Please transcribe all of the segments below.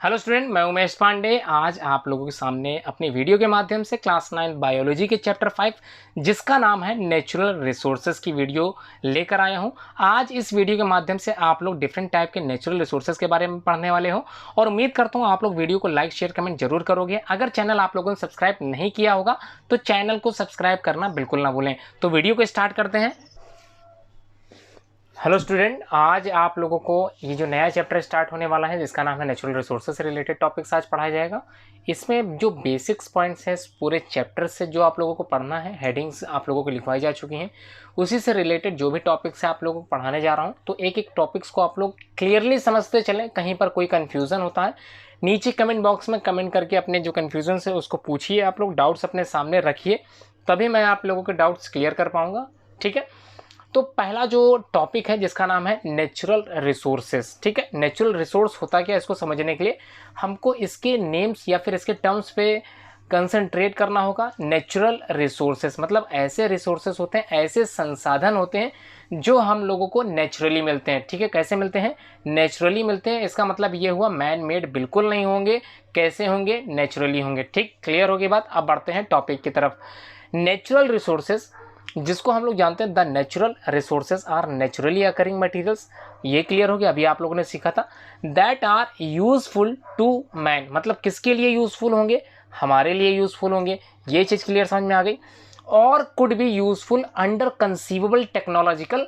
Hello student, मैं उमेश पांडे। आज आप लोगों के सामने अपनी वीडियो के माध्यम से क्लास 9 बायोलॉजी के चैप्टर 5 जिसका नाम है नेचुरल रिसोर्सेज की वीडियो लेकर आया हूं। आज इस वीडियो के माध्यम से आप लोग डिफरेंट टाइप के नेचुरल रिसोर्सेज के बारे में पढ़ने वाले हो और उम्मीद करता हूं आप लोग वीडियो को लाइक शेयर कमेंट जरूर करोगे। अगर चैनल आप लोगों ने सब्सक्राइब नहीं किया होगा तो चैनल को सब्सक्राइब करना बिल्कुल ना भूलें। तो वीडियो को स्टार्ट करते हैं। हेलो स्टूडेंट, आज आप लोगों को ये जो नया चैप्टर स्टार्ट होने वाला है जिसका नाम है नेचुरल रिसोर्सेज से रिलेटेड टॉपिक्स आज पढ़ाया जाएगा। इसमें जो बेसिक्स पॉइंट्स हैं पूरे चैप्टर से जो आप लोगों को पढ़ना है, हेडिंग्स आप लोगों को लिखवाई जा चुकी हैं, उसी से रिलेटेड जो भी टॉपिक्स है आप लोगों को पढ़ाने जा रहा हूँ। तो एक एक टॉपिक्स को आप लोग क्लियरली समझते चलें, कहीं पर कोई कन्फ्यूज़न होता है नीचे कमेंट बॉक्स में कमेंट करके अपने जो कन्फ्यूज़न है उसको पूछिए। आप लोग डाउट्स अपने सामने रखिए, तभी मैं आप लोगों के डाउट्स क्लियर कर पाऊँगा। ठीक है, तो पहला जो टॉपिक है जिसका नाम है नेचुरल रिसोर्सेज। ठीक है, नेचुरल रिसोर्स होता क्या है इसको समझने के लिए हमको इसके नेम्स या फिर इसके टर्म्स पे कंसंट्रेट करना होगा। नेचुरल रिसोर्सेज मतलब ऐसे रिसोर्सेज होते हैं, ऐसे संसाधन होते हैं जो हम लोगों को नेचुरली मिलते हैं। ठीक है, कैसे मिलते हैं? नेचुरली मिलते हैं। इसका मतलब ये हुआ मैन मेड बिल्कुल नहीं होंगे। कैसे होंगे? नेचुरली होंगे। ठीक, क्लियर होगी बात। अब बढ़ते हैं टॉपिक की तरफ। नेचुरल रिसोर्सेज जिसको हम लोग जानते हैं the natural resources are naturally occurring materials, ये क्लियर हो गया। अभी आप लोगों ने सीखा था that are useful to man, मतलब किसके लिए यूजफुल होंगे? हमारे लिए यूजफुल होंगे। ये चीज़ क्लियर समझ में आ गई। और could be useful under conceivable technological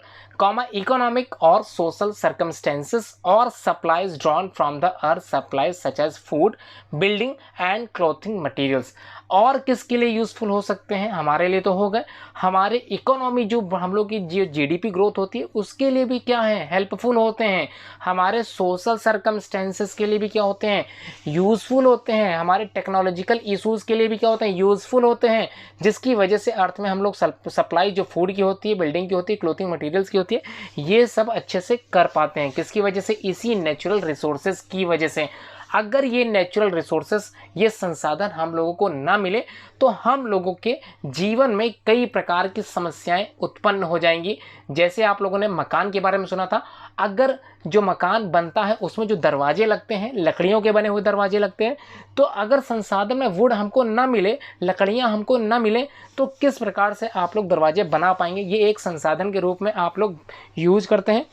economic और सोशल सर्कमस्टेंसेस और supplies drawn from the earth supplies such as food, building and clothing materials. और किसके लिए यूज़फुल हो सकते हैं? हमारे लिए तो हो गए। हमारे इकोनॉमी जो हम लोग की जो जीडीपी ग्रोथ होती है उसके लिए भी क्या है? हेल्पफुल होते हैं। हमारे सोशल सर्कमस्टेंसेस के लिए भी क्या होते हैं? यूज़फुल होते हैं। हमारे टेक्नोलॉजिकल इशूज़ के लिए भी क्या होते हैं? यूज़फुल होते हैं, जिसकी वजह से अर्थ में हम लोग सप्लाई जो फूड की होती है, बिल्डिंग की होती है, क्लोथिंग मटेरियल्स की होती है, ये सब अच्छे से कर पाते हैं। किसकी वजह से? इसी नेचुरल रिसोर्सेज की वजह से। अगर ये नेचुरल रिसोर्सेस, ये संसाधन हम लोगों को ना मिले तो हम लोगों के जीवन में कई प्रकार की समस्याएं उत्पन्न हो जाएंगी। जैसे आप लोगों ने मकान के बारे में सुना था, अगर जो मकान बनता है उसमें जो दरवाजे लगते हैं, लकड़ियों के बने हुए दरवाजे लगते हैं, तो अगर संसाधन में वुड हमको ना मिले, लकड़ियां हमको ना मिले, तो किस प्रकार से आप लोग दरवाजे बना पाएंगे? ये एक संसाधन के रूप में आप लोग यूज करते हैं।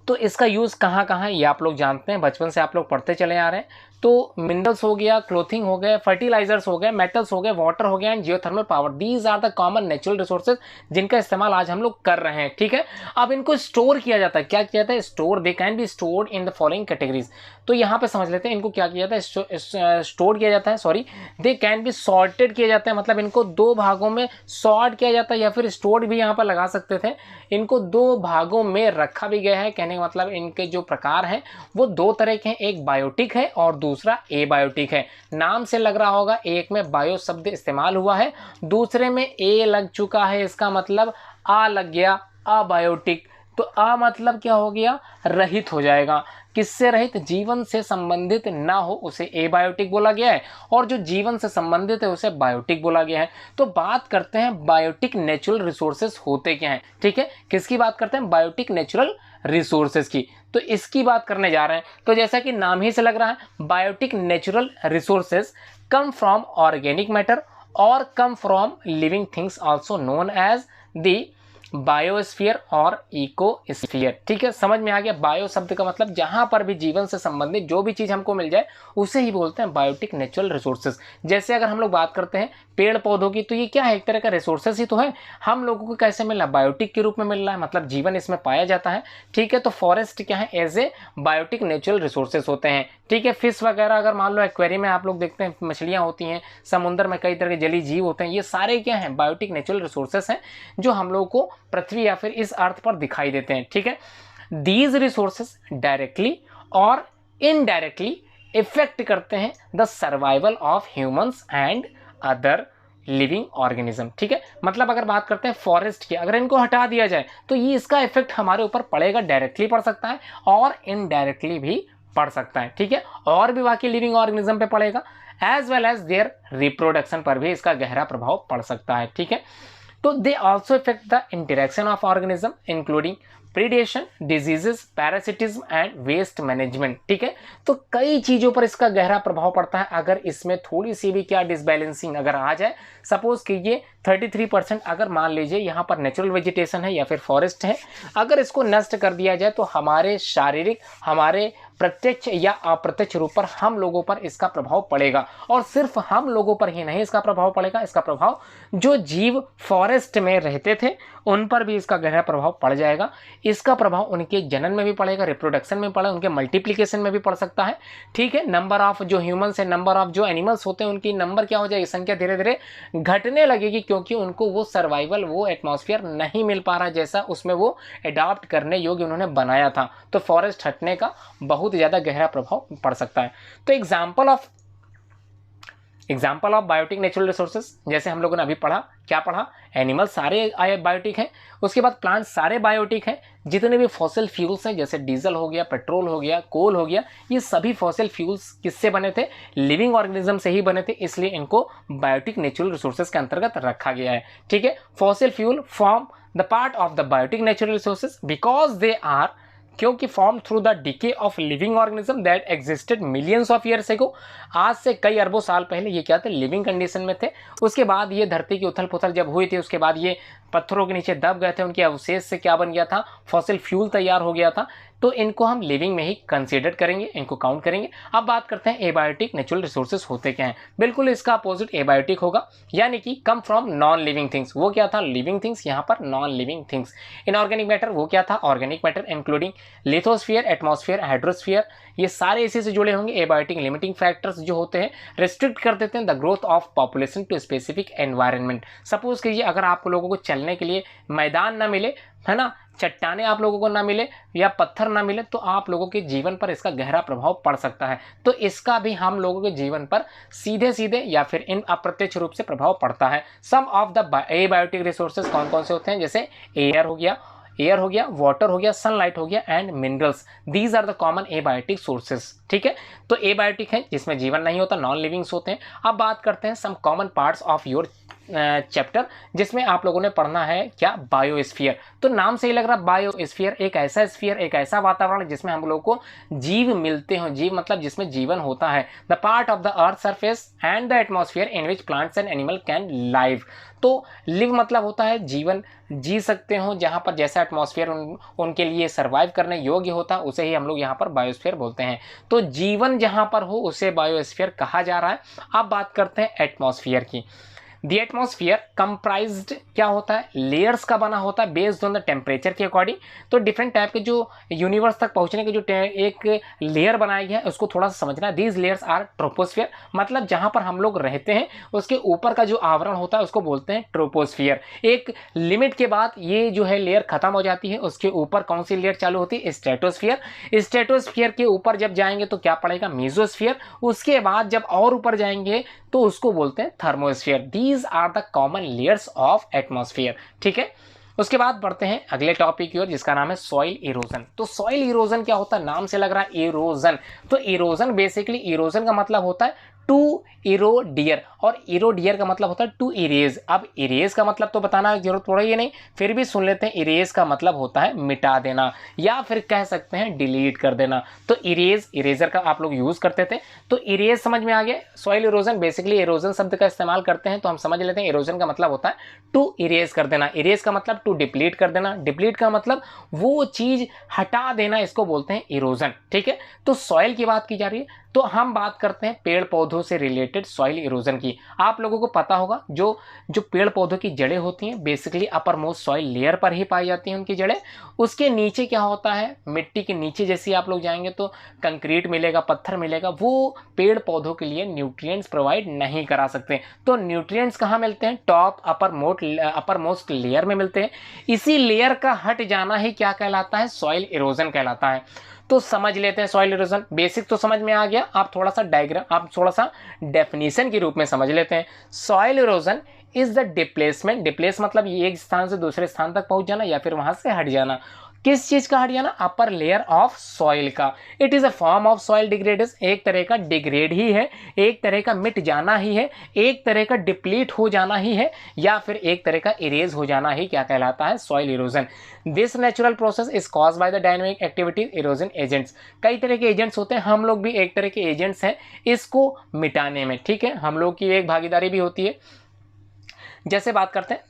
तो इसका यूज़ कहाँ कहाँ है ये आप लोग जानते हैं, बचपन से आप लोग पढ़ते चले आ रहे हैं। तो मिनरल्स हो गया, क्लोथिंग हो गए, फर्टिलाइजर्स हो गए, मेटल्स हो गए, वाटर हो गया and geothermal power, these are the common natural resources जिनका इस्तेमाल आज हम लोग कर रहे हैं। ठीक है, अब इनको स्टोर किया जाता है। क्या किया जाता है? Store. They can be stored in the following categories. तो यहाँ पे समझ लेते हैं इनको क्या किया जाता है। स्टोर किया जाता है, sorry, they can be sorted किया जाता है, मतलब इनको दो भागों में सॉर्ट किया जाता है, या फिर स्टोर्ड भी यहाँ पर लगा सकते थे। इनको दो भागों में रखा भी गया है। कहने का मतलब इनके जो प्रकार हैं वो दो तरह के हैं, एक बायोटिक है और दूसरा एबायोटिक है। नाम से लग रहा होगा एक में बायो शब्द इस्तेमाल हुआ है, दूसरे में ए लग चुका है, इसका मतलब आ लग गया, अबायोटिक। तो आ मतलब क्या हो गया? रहित हो जाएगा। किससे रहित? जीवन से संबंधित ना हो उसे एबायोटिक बोला गया है, और जो जीवन से संबंधित है उसे बायोटिक बोला गया है। तो बात करते हैं बायोटिक नेचुरल रिसोर्सेज होते क्या हैं। ठीक है, किसकी बात करते हैं? बायोटिक नेचुरल रिसोर्सेज की। तो इसकी बात करने जा रहे हैं। तो जैसा कि नाम ही से लग रहा है, biotic natural resources come from organic matter और come from living things also known as the biosphere और इकोस्फीयर। ठीक है, समझ में आ गया। बायो शब्द का मतलब जहां पर भी जीवन से संबंधित जो भी चीज हमको मिल जाए उसे ही बोलते हैं बायोटिक नेचुरल रिसोर्सेज। जैसे अगर हम लोग बात करते हैं पेड़ पौधों की, तो ये क्या है? एक तरह का रिसोर्सेज ही तो है। हम लोगों को कैसे मिल रहा है? बायोटिक के रूप में मिल रहा है, मतलब जीवन इसमें पाया जाता है। ठीक है, तो फॉरेस्ट क्या है? As a biotic natural resources होते हैं। ठीक है, फिश वगैरह अगर मान लो एक्वेरियम में आप लोग देखते हैं मछलियां होती हैं, समुद्र में कई तरह के जलीय जीव होते हैं, ये सारे क्या हैं? बायोटिक नेचुरल रिसोर्सेज हैं जो हम लोगों को पृथ्वी या फिर इस अर्थ पर दिखाई देते हैं। ठीक है, दीज रिसोर्सेज डायरेक्टली और इनडायरेक्टली इफेक्ट करते हैं the survival of humans and other living organism. ठीक है, मतलब अगर बात करते हैं फॉरेस्ट की, अगर इनको हटा दिया जाए तो ये इसका इफेक्ट हमारे ऊपर पड़ेगा, डायरेक्टली पड़ सकता है और इनडायरेक्टली भी पड़ सकता है। ठीक है, और भी बाकी लिविंग ऑर्गेनिज्म पे पड़ेगा, as well as their reproduction पर भी इसका गहरा प्रभाव पड़ सकता है। ठीक है, तो they also effect the interaction of organism including predation, diseases, parasitism and waste management. ठीक है, तो कई चीज़ों पर इसका गहरा प्रभाव पड़ता है अगर इसमें थोड़ी सी भी क्या डिसबैलेंसिंग अगर आ जाए। सपोज कीजिए 33% अगर मान लीजिए यहाँ पर नेचुरल वेजिटेशन है या फिर फॉरेस्ट है, अगर इसको नष्ट कर दिया जाए तो हमारे शारीरिक, हमारे प्रत्यक्ष या अप्रत्यक्ष रूप पर हम लोगों पर इसका प्रभाव पड़ेगा। और सिर्फ हम लोगों पर ही नहीं इसका प्रभाव पड़ेगा, इसका प्रभाव जो जीव फॉरेस्ट में रहते थे उन पर भी इसका गहरा प्रभाव पड़ जाएगा। इसका प्रभाव उनके जनन में भी पड़ेगा, रिप्रोडक्शन में पड़ेगा, उनके मल्टीप्लिकेशन में भी पड़ सकता है। ठीक है, नंबर ऑफ जो ह्यूमंस है, नंबर ऑफ जो एनिमल्स होते हैं उनकी नंबर क्या हो जाएगी, संख्या धीरे धीरे घटने लगेगी, क्योंकि उनको वो सर्वाइवल, वो एटमॉस्फेयर नहीं मिल पा रहा जैसा उसमें वो अडॉप्ट करने योग्य उन्होंने बनाया था। तो फॉरेस्ट हटने का बहुत ज़्यादा गहरा प्रभाव पड़ सकता है। तो example of biotic natural resources, जैसे हम लोगों ने अभी पढ़ा, क्या पढ़ा, एनिमल सारे बायोटिक हैं, उसके बाद प्लांट सारे बायोटिक हैं, जितने भी फॉसिल फ्यूल्स हैं जैसे डीजल हो गया, पेट्रोल हो गया, कोल हो गया, ये सभी फॉसिल फ्यूल्स किससे बने थे, लिविंग ऑर्गेनिज्म से ही बने थे, इसलिए इनको बायोटिक नेचुरल रिसोर्सेज के अंतर्गत रखा गया है। ठीक है, fossil fuel form the part of the biotic natural resources because they are, क्योंकि form through the decay of living organism that existed millions of years ago, आज से कई अरबों साल पहले ये क्या थे, लिविंग कंडीशन में थे। उसके बाद ये धरती की उथल पुथल जब हुई थी, उसके बाद ये पत्थरों के नीचे दब गए थे, उनके अवशेष से क्या बन गया था, फॉसिल फ्यूल तैयार हो गया था। तो इनको हम लिविंग में ही कंसीडर करेंगे, इनको काउंट करेंगे। अब बात करते हैं एबायोटिक नेचुरल रिसोर्सेज होते क्या हैं। बिल्कुल इसका अपोजिट एबायोटिक होगा, यानी कि come from non living things. वो क्या था, लिविंग थिंग्स, यहाँ पर non living things. Inorganic matter, वो क्या था, organic matter including lithosphere, atmosphere, hydrosphere, ये सारे इसी से जुड़े होंगे। एबायोटिक लिमिटिंग फैक्टर्स जो होते हैं रिस्ट्रिक्ट कर देते हैं the growth of population to specific environment. Suppose कीजिए अगर आप लोगों को चलने के लिए मैदान ना मिले, है ना, चट्टाने आप लोगों को ना मिले या पत्थर ना मिले, तो आप लोगों के जीवन पर इसका गहरा प्रभाव पड़ सकता है। तो इसका भी हम लोगों के जीवन पर सीधे सीधे या फिर इन अप्रत्यक्ष रूप से प्रभाव पड़ता है। सम ऑफ द एबायोटिक रिसोर्सेज कौन कौन से होते हैं, जैसे एयर हो गया, वाटर हो गया, सनलाइट हो गया and minerals. These are the common abiotic sources. ठीक है, तो एबायोटिक है जिसमें जीवन नहीं होता, नॉन लिविंग्स होते हैं। अब बात करते हैं some common parts of your chapter, जिसमें आप लोगों ने पढ़ना है क्या, बायोस्फीयर। तो नाम से ही लग रहा बायोस्फीयर, एक ऐसा स्फीयर, एक ऐसा वातावरण जिसमें हम लोग को जीव मिलते हो। जीव मतलब जिसमें जीवन होता है। The part of the earth surface and the atmosphere in which plants and animal can live. तो लिव मतलब होता है जीवन जी सकते हो, जहाँ पर जैसा एटमॉस्फेयर उनके लिए सर्वाइव करने योग्य होता है, उसे ही हम लोग यहाँ पर बायोस्फीयर बोलते हैं। तो जीवन जहाँ पर हो उसे बायोस्फीयर कहा जा रहा है। अब बात करते हैं एटमॉस्फेयर की। द एटमॉस्फेयर कंप्राइज्ड क्या होता है, लेयर्स का बना होता है बेस्ड ऑन द टेम्परेचर के अकॉर्डिंग। तो डिफरेंट टाइप के जो यूनिवर्स तक पहुंचने के जो एक लेयर बनाई गई है उसको थोड़ा सा समझना है। दीज लेयर्स आर ट्रोपोस्फियर, मतलब जहां पर हम लोग रहते हैं उसके ऊपर का जो आवरण होता है उसको बोलते हैं ट्रोपोस्फियर। एक लिमिट के बाद ये जो है लेयर खत्म हो जाती है, उसके ऊपर कौन सी लेयर चालू होती है, स्ट्रेटोस्फियर। स्ट्रेटोस्फियर के ऊपर जब जाएंगे तो क्या पड़ेगा, मेसोस्फियर। उसके बाद जब और ऊपर जाएंगे तो उसको बोलते हैं thermosphere. These are the common layers of atmosphere. ठीक है, उसके बाद बढ़ते हैं अगले टॉपिक की ओर, जिसका नाम है सॉइल इरोजन। तो सॉइल इरोजन क्या होता है, नाम से लग रहा है इरोजन। तो इरोजन बेसिकली, इरोजन का मतलब होता है टू इरोडियर, और इरोडियर का मतलब होता है टू इरेज। अब इरेज का मतलब तो बताना जरूरत पड़ रही है नहीं, फिर भी सुन लेते हैं। इरेज का मतलब होता है मिटा देना, या फिर कह सकते हैं डिलीट कर देना। तो इरेज, इरेजर का आप लोग यूज करते थे, तो इरेज समझ में आ गया। सॉइल इरोजन बेसिकली इरोजन शब्द का इस्तेमाल करते हैं, तो हम समझ लेते हैं इरोजन का मतलब होता है टू इरेज कर देना। इरेज का मतलब टू डिप्लीट कर देना, डिप्लीट का मतलब वो चीज हटा देना, इसको बोलते हैं इरोजन। ठीक है, तो सॉइल की बात की जा रही है, तो हम बात करते हैं पेड़ पौधों से रिलेटेड सॉइल इरोजन की। आप लोगों को पता होगा जो पेड़ पौधों की जड़ें होती हैं basically upper most soil layer पर ही पाई जाती हैं उनकी जड़ें। उसके नीचे क्या होता है, मिट्टी के नीचे जैसे आप लोग जाएंगे तो कंक्रीट मिलेगा, पत्थर मिलेगा, वो पेड़ पौधों के लिए न्यूट्रिएंट्स प्रोवाइड नहीं करा सकते। तो न्यूट्रिएंट्स कहाँ मिलते हैं, टॉप अपर मोस्ट लेयर में मिलते हैं। इसी लेयर का हट जाना ही क्या कहलाता है, सॉइल इरोजन कहलाता है। तो समझ लेते हैं सॉइल इरोजन। बेसिक तो समझ में आ गया, आप थोड़ा सा डायग्राम, आप थोड़ा सा डेफिनेशन के रूप में समझ लेते हैं। Soil erosion is the displacement, displace मतलब ये एक स्थान से दूसरे स्थान तक पहुंच जाना या फिर वहां से हट जाना। किस चीज का हट जाना? अपर लेयर ऑफ सॉइल का। It is a form of soil degradation, एक तरह का डिग्रेड ही है, एक तरह का मिट जाना ही है, एक तरह का डिप्लीट हो जाना ही है, या फिर एक तरह का इरेज हो जाना ही क्या कहलाता है? Soil erosion. This natural process is cause by the dynamic activities erosion agents. कई तरह के एजेंट्स होते हैं, हम लोग भी एक तरह के एजेंट्स हैं इसको मिटाने में, ठीक है, हम लोग की एक भागीदारी भी होती है। जैसे बात करते हैं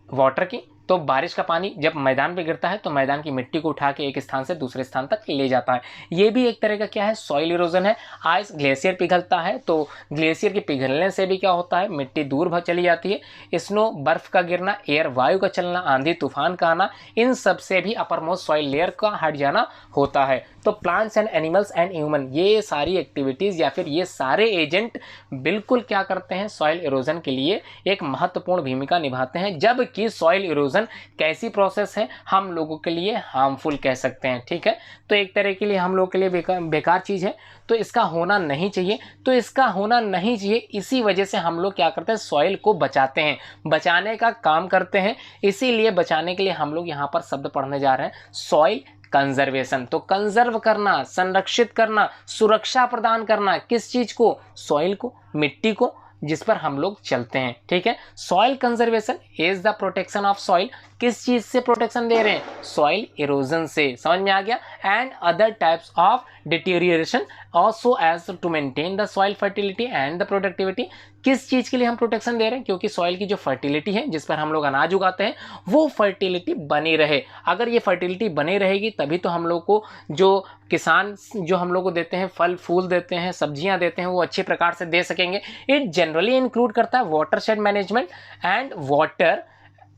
वाटर की, तो बारिश का पानी जब मैदान पे गिरता है तो मैदान की मिट्टी को उठा के एक स्थान से दूसरे स्थान तक ले जाता है, ये भी एक तरह का क्या है? सॉइल इरोजन है। आइस ग्लेशियर पिघलता है तो ग्लेशियर के पिघलने से भी क्या होता है? मिट्टी दूर चली जाती है। स्नो बर्फ का गिरना, एयर वायु का चलना, आंधी तूफान का आना, इन सब से भी अपर मोस्ट सॉइल लेयर का हट जाना होता है। तो plants and animals and human, ये सारी एक्टिविटीज़ या फिर ये सारे एजेंट बिल्कुल क्या करते हैं? सॉइल इरोजन के लिए एक महत्वपूर्ण भूमिका निभाते हैं। जबकि सॉइल इरोजन कैसी प्रोसेस है? हम लोगों के लिए हार्मफुल कह सकते हैं, ठीक है। तो एक तरह के लिए हम लोग के लिए बेकार चीज़ है, तो इसका होना नहीं चाहिए। तो इसका होना नहीं चाहिए, इसी वजह से हम लोग क्या करते हैं? सॉइल को बचाते हैं, बचाने का काम करते हैं। इसीलिए बचाने के लिए हम लोग यहाँ पर शब्द पढ़ने जा रहे हैं, सॉइल कंजर्वेशन। तो कंजर्व करना, संरक्षित करना, सुरक्षा प्रदान करना, किस चीज को? सॉइल को, मिट्टी को, जिस पर हम लोग चलते हैं, ठीक है। Soil conservation is the protection of soil. किस चीज से प्रोटेक्शन दे रहे हैं? सॉइल इरोजन से। समझ में आ गया? And other types of deterioration also as to maintain the soil fertility and the productivity. किस चीज के लिए हम प्रोटेक्शन दे रहे हैं? क्योंकि सॉइल की जो फर्टिलिटी है, जिस पर हम लोग अनाज उगाते हैं, वो फर्टिलिटी बनी रहे। अगर ये फर्टिलिटी बनी रहेगी तभी तो हम लोग को जो किसान जो हम लोग को देते हैं, फल फूल देते हैं, सब्जियां देते हैं, वो अच्छे प्रकार से दे सकेंगे। इट जनरली इंक्लूड करता है watershed management and water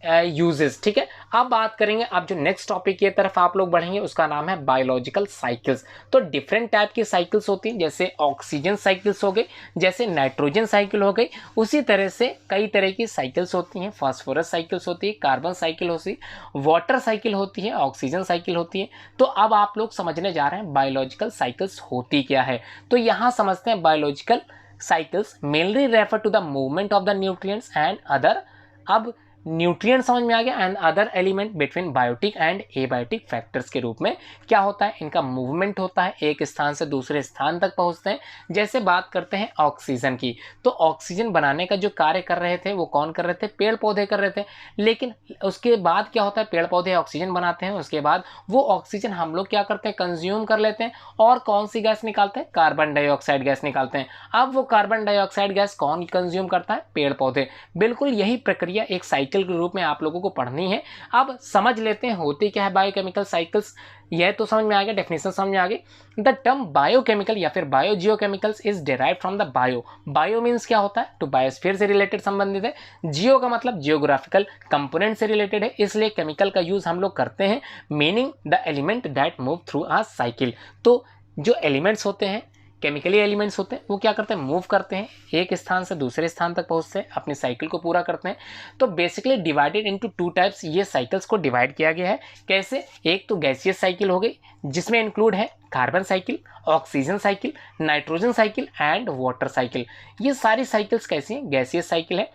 uses, ठीक है। अब बात करेंगे, अब जो नेक्स्ट टॉपिक की तरफ आप लोग बढ़ेंगे उसका नाम है बायोलॉजिकल साइकिल्स। तो डिफरेंट टाइप की साइकिल्स होती हैं, जैसे ऑक्सीजन साइकिल्स हो गई, जैसे नाइट्रोजन साइकिल हो गई, उसी तरह से कई तरह की साइकिल्स होती हैं। फास्फोरस साइकिल्स होती है, कार्बन साइकिल होती है, वाटर साइकिल होती है, ऑक्सीजन साइकिल होती है। तो अब आप लोग समझने जा रहे हैं बायोलॉजिकल साइकिल्स होती क्या है। तो यहाँ समझते हैं biological cycles mainly refer to the movement of the nutrients and other. अब न्यूट्रिएंट समझ में आ गया, and other element between biotic and abiotic factors के रूप में क्या होता है? इनका मूवमेंट होता है, एक स्थान से दूसरे स्थान तक पहुंचते हैं। जैसे बात करते हैं ऑक्सीजन की, तो ऑक्सीजन बनाने का जो कार्य कर रहे थे वो कौन कर रहे थे? पेड़ पौधे कर रहे थे। लेकिन उसके बाद क्या होता है? पेड़ पौधे ऑक्सीजन बनाते हैं, उसके बाद वो ऑक्सीजन हम लोग क्या करते हैं? कंज्यूम कर लेते हैं, और कौन सी गैस निकालते हैं? कार्बन डाइऑक्साइड गैस निकालते हैं। अब वो कार्बन डाइऑक्साइड गैस कौन कंज्यूम करता है? पेड़ पौधे। बिल्कुल यही प्रक्रिया एक साइकिल के रूप में आप लोगों को पढ़नी है। अब समझ लेते हैं होती क्या है बायोकेमिकल साइकिल्स। यह तो समझ में आ गया, डेफिनेशन समझ में आ गई। द टर्म बायोकेमिकल या फिर biogeochemicals is derived from the bio. Bio means क्या होता है? टू बायोस्फीयर से रिलेटेड संबंधित है। जियो का मतलब जियोग्राफिकल कंपोनेंट से रिलेटेड है, इसलिए केमिकल का यूज हम लोग करते हैं, meaning the element that move through a cycle. तो जो एलिमेंट्स होते हैं, केमिकली एलिमेंट्स होते हैं, वो क्या करते हैं? मूव करते हैं, एक स्थान से दूसरे स्थान तक पहुंचते हैं, अपनी साइकिल को पूरा करते हैं। तो basically divided into two types, ये साइकिल्स को डिवाइड किया गया है। कैसे? एक तो गैसियस साइकिल हो गई, जिसमें इंक्लूड है carbon cycle, oxygen cycle, nitrogen cycle and water cycle. ये सारी साइकिल्स कैसी हैं? गैसियस साइकिल है।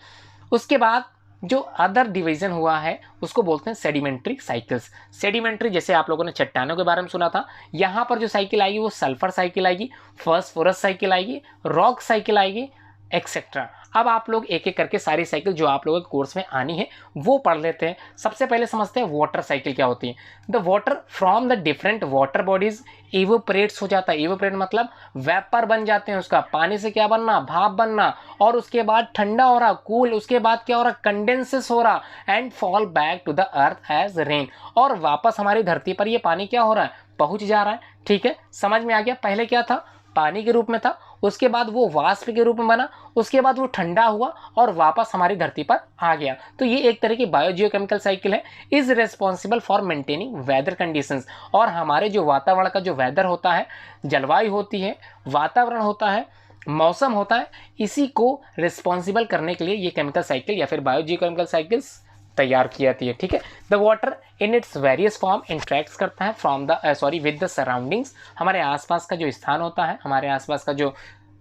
उसके बाद जो अदर डिवीजन हुआ है उसको बोलते हैं सेडिमेंट्री साइकिल्स। सेडिमेंट्री, जैसे आप लोगों ने चट्टानों के बारे में सुना था, यहाँ पर जो साइकिल आएगी वो सल्फर साइकिल आएगी, फास्फोरस साइकिल आएगी, रॉक साइकिल आएगी, एक्सेट्रा। अब आप लोग एक एक करके सारी साइकिल जो आप लोगों के कोर्स में आनी है वो पढ़ लेते हैं। सबसे पहले समझते हैं वाटर साइकिल क्या होती है। The water from the different water bodies evaporates हो जाता है। इवोपरेट मतलब वेपर बन जाते हैं, उसका पानी से क्या बनना? भाप बनना, और उसके बाद ठंडा हो रहा, कूल, उसके बाद क्या हो रहा? कंडेंसेस हो रहा, and fall back to the earth as rain. और वापस हमारी धरती पर ये पानी क्या हो रहा है? पहुंच जा रहा है, ठीक है। समझ में आ गया? पहले क्या था? पानी के रूप में था, उसके बाद वो वाष्प के रूप में बना, उसके बाद वो ठंडा हुआ और वापस हमारी धरती पर आ गया। तो ये एक तरह की बायोजियोकेमिकल साइकिल है। Is responsible for maintaining weather conditions. और हमारे जो वातावरण का जो वेदर होता है, जलवायु होती है, वातावरण होता है, मौसम होता है, इसी को रिस्पॉन्सिबल करने के लिए ये केमिकल साइकिल या फिर बायोजियोकेमिकल साइकिल्स तैयार की जाती है, ठीक है। The water in its various form interacts करता है from the with the surroundings. हमारे आसपास का जो स्थान होता है, हमारे आसपास का जो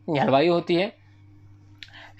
जलवायु होती है,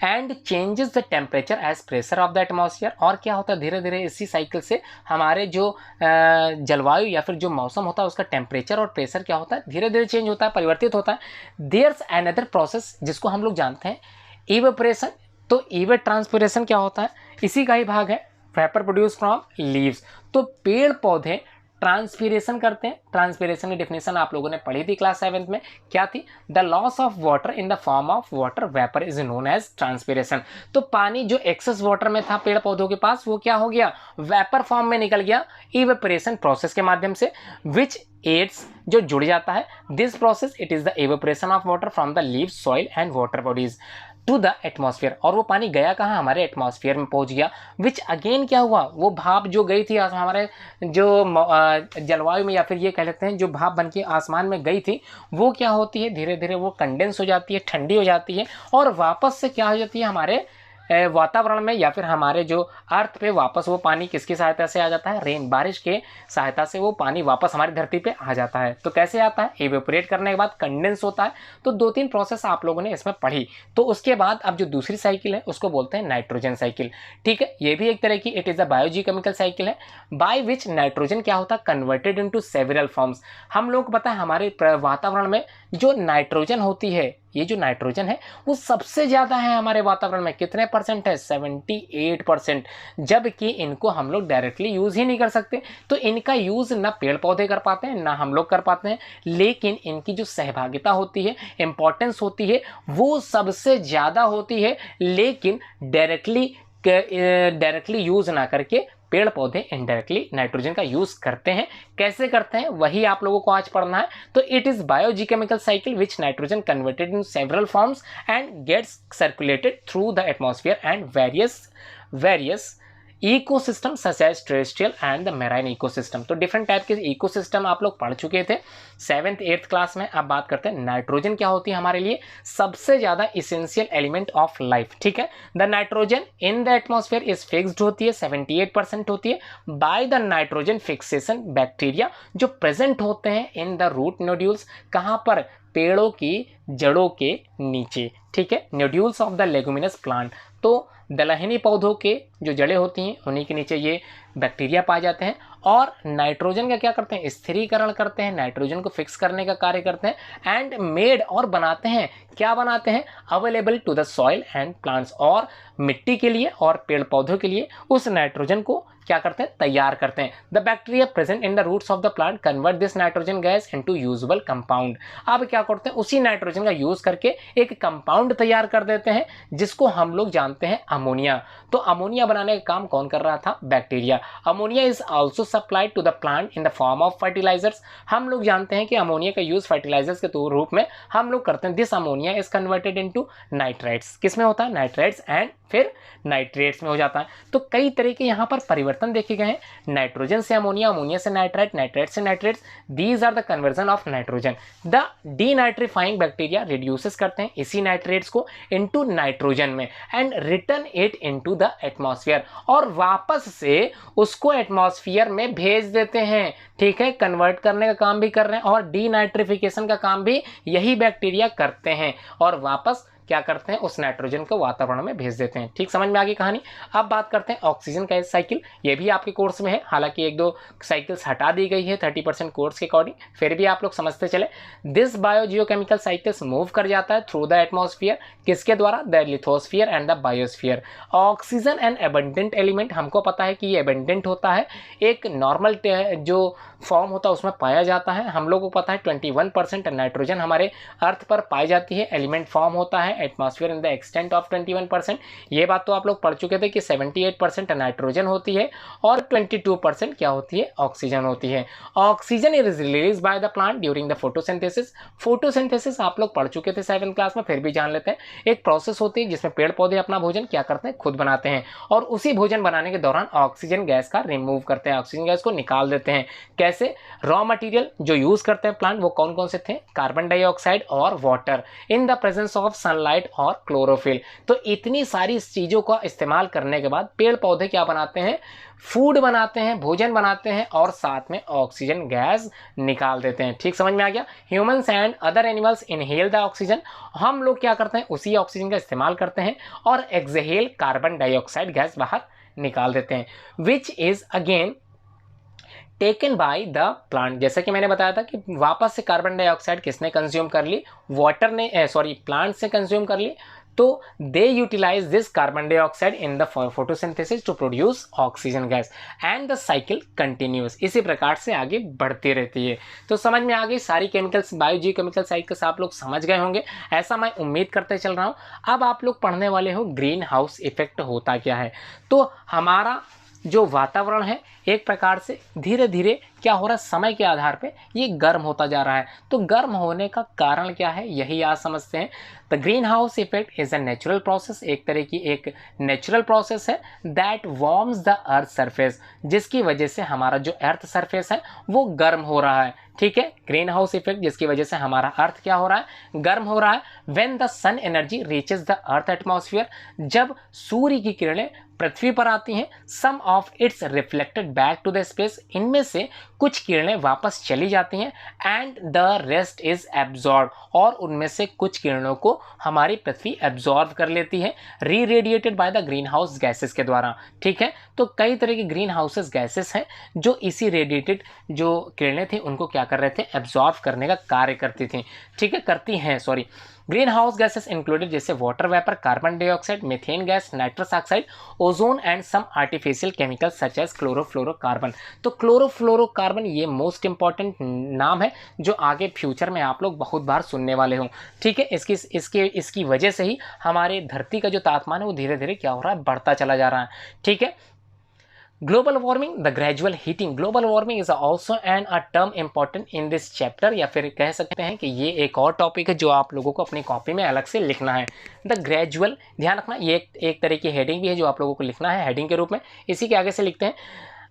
and changes the temperature as pressure of the atmosphere. और क्या होता है, धीरे धीरे इसी साइकिल से हमारे जो जलवायु या फिर जो मौसम होता है उसका टेम्परेचर और प्रेशर क्या होता है, धीरे धीरे चेंज होता है, परिवर्तित होता है। देयर्स अनदर प्रोसेस जिसको हम लोग जानते हैं इवेपोरेशन। तो इवेट्रांसपिरेशन क्या होता है, इसी का ही भाग है वेपर प्रोड्यूस फ्रॉम लीव्स। तो पेड़ पौधे ट्रांसपीरेशन करते हैं। ट्रांसपीरेशन की डेफिनेशन आप लोगों ने पढ़ी थी क्लास 7th में, क्या थी, the loss of water in the form of water vapour is known as transpiration. तो पानी जो एक्सेस वाटर में था पेड़ पौधों के पास वो क्या हो गया, वेपर फॉर्म में निकल गया इवेपोरेशन प्रोसेस के माध्यम से, विच एड्स जो जुड़ जाता है this process, it is the evaporation of water from the leaves, soil and water bodies to the atmosphere. और वो पानी गया कहाँ, हमारे एटमॉस्फेयर में पहुंच गया, विच अगेन क्या हुआ, वो भाप जो गई थी हमारे जो जलवायु में या फिर ये कह लेते हैं जो भाप बन के आसमान में गई थी वो क्या होती है, धीरे धीरे वो कंडेंस हो जाती है, ठंडी हो जाती है और वापस से क्या हो जाती है हमारे वातावरण में या फिर हमारे जो अर्थ पे वापस वो पानी किसकी सहायता से आ जाता है, रेन, बारिश के सहायता से वो पानी वापस हमारी धरती पे आ जाता है। तो कैसे आता है, इवेपोरेट करने के बाद कंडेंस होता है। तो 2-3 प्रोसेस आप लोगों ने इसमें पढ़ी। तो उसके बाद अब जो दूसरी साइकिल है उसको बोलते हैं नाइट्रोजन साइकिल। ठीक है, ये भी एक तरह की इट इज़ अ बायोजीकेमिकल साइकिल है बाय विच नाइट्रोजन क्या होता है, कन्वर्टेड इनटू सेवरल फॉर्म्स। हम लोग को पता है हमारे वातावरण में जो नाइट्रोजन होती है, ये जो नाइट्रोजन है वो सबसे ज़्यादा है हमारे वातावरण में, कितने परसेंट है, 78%। जबकि इनको हम लोग डायरेक्टली यूज़ ही नहीं कर सकते। तो इनका यूज़ ना पेड़ पौधे कर पाते हैं ना हम लोग कर पाते हैं, लेकिन इनकी जो सहभागिता होती है, इंपॉर्टेंस होती है, वो सबसे ज़्यादा होती है। लेकिन डायरेक्टली यूज़ ना करके पेड़ पौधे इनडायरेक्टली नाइट्रोजन का यूज करते हैं। कैसे करते हैं वही आप लोगों को आज पढ़ना है। तो it is biogeochemical cycle which nitrogen converted in several forms and gets circulated through the atmosphere and various ecosystem such as terrestrial and the marine ecosystem. तो डिफरेंट टाइप के इकोसिस्टम आप लोग पढ़ चुके थे 7th 8th क्लास में। अब बात करते हैं नाइट्रोजन क्या होती है हमारे लिए, सबसे ज़्यादा इसेंशियल एलिमेंट ऑफ लाइफ। ठीक है, the nitrogen in the atmosphere is fixed होती है, 78% होती है by the nitrogen fixation bacteria जो प्रेजेंट होते हैं इन द रूट नोड्यूल्स। कहाँ पर, पेड़ों की जड़ों के नीचे। ठीक है, nodules of the leguminous plant. तो दलहनी पौधों के जो जड़ें होती हैं उन्हीं के नीचे ये बैक्टीरिया पाए जाते हैं और नाइट्रोजन का क्या करते हैं, स्थिरीकरण करते हैं, नाइट्रोजन को फिक्स करने का कार्य करते हैं एंड मेड और बनाते हैं, क्या बनाते हैं, available to the soil and plants. और मिट्टी के लिए और पेड़ पौधों के लिए उस नाइट्रोजन को क्या करते हैं, तैयार करते हैं। The bacteria present in the roots of the plant convert this nitrogen gas into usable compound. अब क्या करते हैं, उसी नाइट्रोजन का यूज करके एक कंपाउंड तैयार कर देते हैं जिसको हम लोग जानते हैं अमोनिया। तो अमोनिया बनाने का काम कौन कर रहा था, bacteria. Ammonia is also supplied to the plant in the form of fertilisers. हम लोग जानते हैं कि अमोनिया का यूज फर्टिलाइजर्स के रूप में हम लोग करते हैं। This ammonia is converted into nitrites. किस में होता है, नाइट्राइट्स एंड फिर नाइट्रेट्स में हो जाता है। तो कई तरह के यहाँ पर परिवर्तन देखे गए हैं, नाइट्रोजन से अमोनिया, अमोनिया से नाइट्राइट, नाइट्राइट से nitrates. These are the conversion of nitrogen. The denitrifying bacteria reduces करते हैं इसी नाइट्रेट्स को इनटू नाइट्रोजन में and return it into the atmosphere, और वापस से उसको एटमॉस्फेयर में भेज देते हैं। ठीक है, कन्वर्ट करने का काम भी कर रहे हैं और डीनाइट्रिफिकेशन का काम भी यही बैक्टीरिया करते हैं और वापस क्या करते हैं, उस नाइट्रोजन को वातावरण में भेज देते हैं। ठीक, समझ में आ गई कहानी। अब बात करते हैं ऑक्सीजन का साइकिल। ये भी आपके कोर्स में है, हालांकि 1-2 साइकिल्स हटा दी गई है 30% कोर्स के अकॉर्डिंग, फिर भी आप लोग समझते चले। दिस बायोजियोकेमिकल साइकिल्स मूव कर जाता है थ्रू द एटमॉस्फेयर, किसके द्वारा, the lithosphere and the biosphere. Oxygen and abundant element, हमको पता है कि ये एबंडेंट होता है, एक नॉर्मल जो फॉर्म होता है उसमें पाया जाता है। हम लोगों को पता है 21% नाइट्रोजन हमारे अर्थ पर पाई जाती है, एलिमेंट फॉर्म होता है atmosphere in the extent of 21%। ये बात तो आप लोग पढ़ चुके थे कि 78% नाइट्रोजन होती है और 22% क्या होती है, ऑक्सीजन होती है। Oxygen is release by the plant during the photosynthesis. Photosynthesis आप लोग पढ़ चुके थे 7th क्लास में, फिर भी जान लेते हैं। एक प्रोसेस होती है जिसमें पेड़ पौधे अपना भोजन क्या करते हैं, खुद बनाते हैं और उसी भोजन बनाने के दौरान ऑक्सीजन गैस का रिमूव करते हैं, ऑक्सीजन गैस को निकाल देते हैं। कैसे, रॉ मटेरियल जो यूज करते हैं प्लांट वो कौन कौन से थे, कार्बन डाइऑक्साइड और water. In the presence of sunlight sunlight और क्लोरोफिल। तो इतनी सारी चीज़ों का इस्तेमाल करने के बाद पेड़ पौधे क्या बनाते हैं, फूड बनाते हैं, भोजन बनाते हैं और साथ में ऑक्सीजन गैस निकाल देते हैं। ठीक समझ में आ गया। Humans and other animals inhale the oxygen, हम लोग क्या करते हैं, उसी ऑक्सीजन का इस्तेमाल करते हैं और एक्सहेल कार्बन डाइऑक्साइड गैस बाहर निकाल देते हैं, which is again taken by the plant. जैसे कि मैंने बताया था कि वापस से कार्बन डाइऑक्साइड किसने कंज्यूम कर ली, वाटर ने, प्लांट से कंज्यूम कर ली। तो they utilize this carbon dioxide in the photosynthesis to produce oxygen gas and the cycle continues. इसी प्रकार से आगे बढ़ती रहती है। तो समझ में आ गई सारी केमिकल्स, बायोजी केमिकल साइकिल्स आप लोग समझ गए होंगे, ऐसा मैं उम्मीद करते चल रहा हूँ। अब आप लोग पढ़ने वाले हो ग्रीन हाउस इफेक्ट होता क्या है। तो हमारा जो वातावरण है एक प्रकार से धीरे धीरे क्या हो रहा है, समय के आधार पे ये गर्म होता जा रहा है। तो गर्म होने का कारण क्या है, यही आज समझते हैं। The green house effect is a natural process, एक तरह की एक नेचुरल प्रोसेस है that warms the earth surface, जिसकी वजह से हमारा जो अर्थ सरफेस है वो गर्म हो रहा है। ठीक है, ग्रीन हाउस इफेक्ट जिसकी वजह से हमारा अर्थ क्या हो रहा है, गर्म हो रहा है। When the sun energy reaches the earth atmosphere, जब सूर्य की किरणें पृथ्वी पर आती हैं, some of its reflected back to the space, इनमें से कुछ किरणें वापस चली जाती हैं and the rest is absorb, और उनमें से कुछ किरणों को हमारी पृथ्वी एब्जॉर्ब कर लेती है री radiated by the green house gases के द्वारा। ठीक है, तो कई तरह की ग्रीन हाउसेस गैसेस हैं जो इसी रेडिएटेड जो किरणें थी उनको क्या कर रहे थे, एब्जॉर्ब करने का कार्य करती थी। ठीक है, करती हैं, sorry. Green house gases included जैसे water vapour, carbon dioxide, methane gas, nitrous oxide, ozone and some artificial chemicals such as chlorofluorocarbon. तो क्लोरोफ्लोरोकार्बन ये मोस्ट इंपॉर्टेंट नाम है जो आगे फ्यूचर में आप लोग बहुत बार सुनने वाले हों। ठीक है, इसकी वजह से ही हमारे धरती का जो तापमान है वो धीरे धीरे क्या हो रहा है, बढ़ता चला जा रहा है। ठीक है, global warming, the gradual heating. Global warming is also an a term important in this chapter, या फिर कह सकते हैं कि ये एक और टॉपिक है जो आप लोगों को अपनी कॉपी में अलग से लिखना है। द ग्रेजुअल, ध्यान रखना ये एक तरह की हेडिंग भी है जो आप लोगों को लिखना है हेडिंग के रूप में। इसी के आगे से लिखते हैं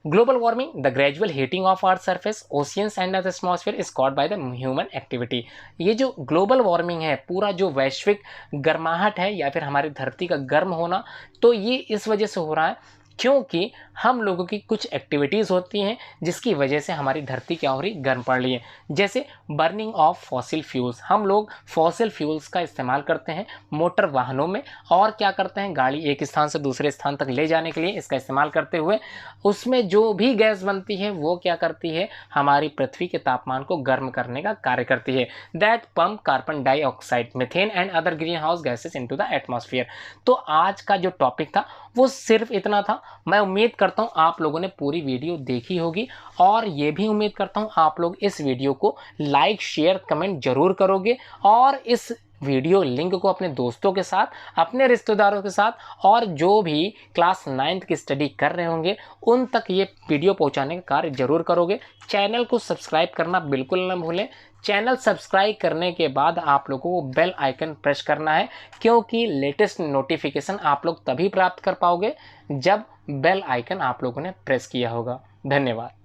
global warming, the gradual heating of earth surface, oceans and the atmosphere is caused by the human activity. ये जो ग्लोबल वार्मिंग है, पूरा जो वैश्विक गर्माहट है या फिर हमारी धरती का गर्म होना, तो ये इस वजह से हो रहा है क्योंकि हम लोगों की कुछ एक्टिविटीज़ होती हैं जिसकी वजह से हमारी धरती क्या हो रही, गर्म पड़ रही है। जैसे बर्निंग ऑफ फॉसिल फ्यूल्स, हम लोग फॉसिल फ्यूल्स का इस्तेमाल करते हैं मोटर वाहनों में, और क्या करते हैं, गाड़ी एक स्थान से दूसरे स्थान तक ले जाने के लिए इसका इस्तेमाल करते हुए उसमें जो भी गैस बनती है वो क्या करती है, हमारी पृथ्वी के तापमान को गर्म करने का कार्य करती है। That pump carbon dioxide, methane and other green house gases into the atmosphere. तो आज का जो टॉपिक था वो सिर्फ इतना था। मैं उम्मीद करता हूँ आप लोगों ने पूरी वीडियो देखी होगी, और ये भी उम्मीद करता हूँ आप लोग इस वीडियो को लाइक शेयर कमेंट जरूर करोगे, और इस वीडियो लिंक को अपने दोस्तों के साथ, अपने रिश्तेदारों के साथ, और जो भी क्लास 9th की स्टडी कर रहे होंगे उन तक ये वीडियो पहुंचाने का कार्य जरूर करोगे। चैनल को सब्सक्राइब करना बिल्कुल न भूलें। चैनल सब्सक्राइब करने के बाद आप लोगों को बेल आइकन प्रेस करना है, क्योंकि लेटेस्ट नोटिफिकेशन आप लोग तभी प्राप्त कर पाओगे जब बेल आइकन आप लोगों ने प्रेस किया होगा। धन्यवाद।